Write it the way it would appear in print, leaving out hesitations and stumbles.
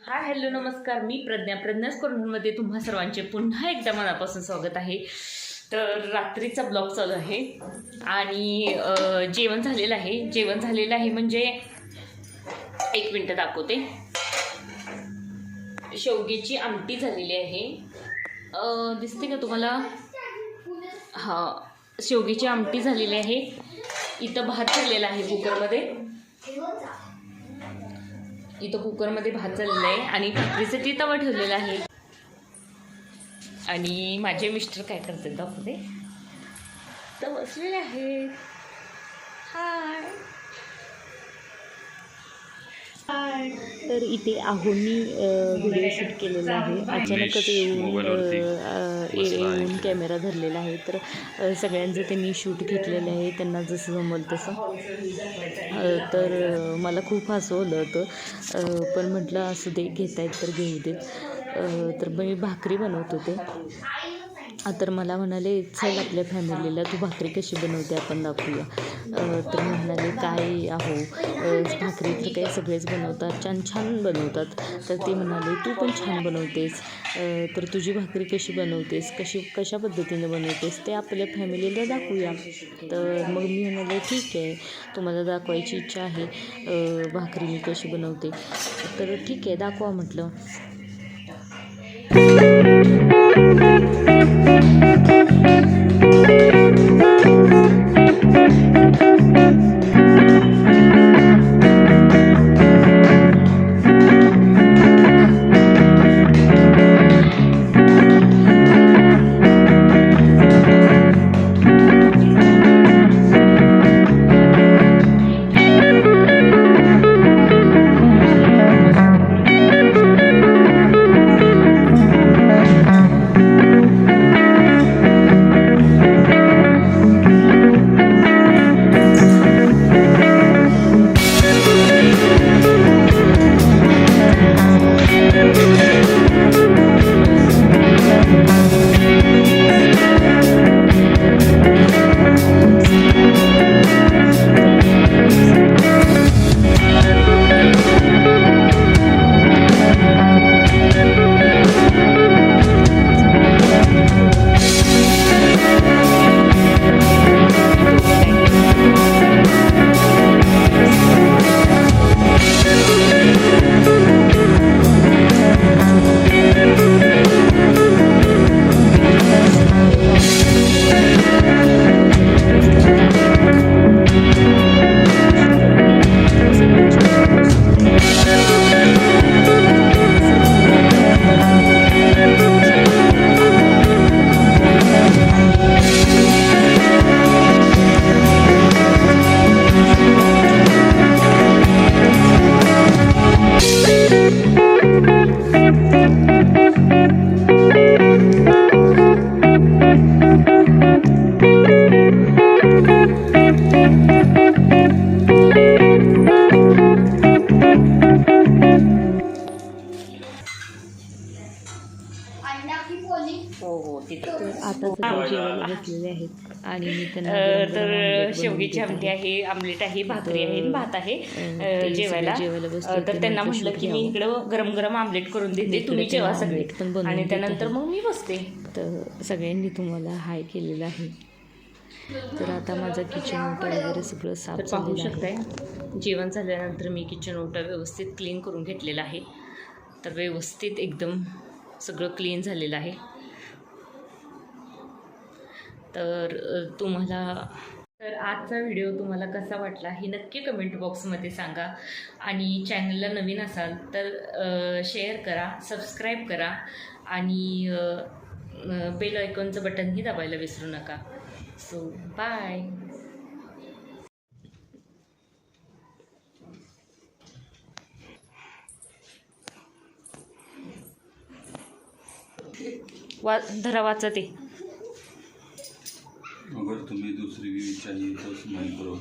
Hi hello नमस्कार, मी प्रज्ञाच कॉर्नरमध्ये तुम्हा सर्वांचे पुन्हा एकदा मनापासून स्वागत आहे. तर रात्रीचा ब्लॉग चालू आहे आणि जेवण झालेलं आहे म्हणजे एक मिनटं दाखवते. शेवग्याची आमटी झालेली आहे, दिसते का तुम्हाला? हां, शेवग्याची आमटी झालेली आहे. इथं भात झालेला आहे कुकरमध्ये भात झालेला आहे आणि भाकरीसाठी तवा ठेवलेला आहे. आणि माझे मिस्टर काय करतात दाखवते. तर बसलेले आहेत. हाय. तर इथे आहोंनी व्हिडिओ शूट केलेला आहे. अचानकच येऊन कॅमेरा धरलेला आहे. तर सगळ्यांचं त्यांनी शूट घेतलेलं आहे, त्यांना जसं जमलं तसं. तर मला खूप हसवलं होतं, पण म्हटलं असू दे, घेतायत तर घेऊ देत. तर मी भाकरी बनवत होते. तर मला म्हणाले, चल आपल्या फॅमिलीला तू भाकरी कशी बनवते आपण दाखवूया. तर म्हणाले, काय आहो, भाकरी तर काही सगळेच बनवतात, छान बनवतात. तर ते म्हणाले, तू पण छान बनवतेस, तर तुझी भाकरी कशी बनवतेस, कशा पद्धतीने बनवतेस ते आपल्या फॅमिलीला दाखवूया. तर मग मी म्हणाले, ठीक आहे, तुम्हाला दाखवायची इच्छा आहे भाकरी मी कशी बनवते, तर ठीक आहे, दाखवा म्हटलं. हो तिथे आता सगळे जेवायला बसलेले आहेत आणि मी त्यांना तर शेवग्याची आमटी आहे, आमलेट आहे, भाकरी आहे, भात आहे जेवायला बसले. तर त्यांना म्हटलं की मी इकडं गरम गरम आमलेट करून देते, तुम्ही जेवा सगळे, आणि त्यानंतर मग मी बसते. तर सगळ्यांनी तुम्हाला हाय केलेलं आहे. तर आता माझं किचन ओटा वगैरे सगळं साफ पाहू शकताय. जेवण झाल्यानंतर मी किचन ओटा व्यवस्थित क्लीन करून घेतलेला आहे. तर व्यवस्थित एकदम सगळं क्लीन झालेलं आहे. तर आजचा व्हिडिओ तुम्हाला कसा वाटला हे नक्की कमेंट बॉक्समध्ये सांगा. आणि चॅनलला नवीन असाल तर शेअर करा, सबस्क्राईब करा आणि बेल आयकॉनचं बटनही दाबायला विसरू नका. So bye. धरा वाचा ते. अगर तुम्हें दूसरी बीवी चाहिए तो स्माइल करो.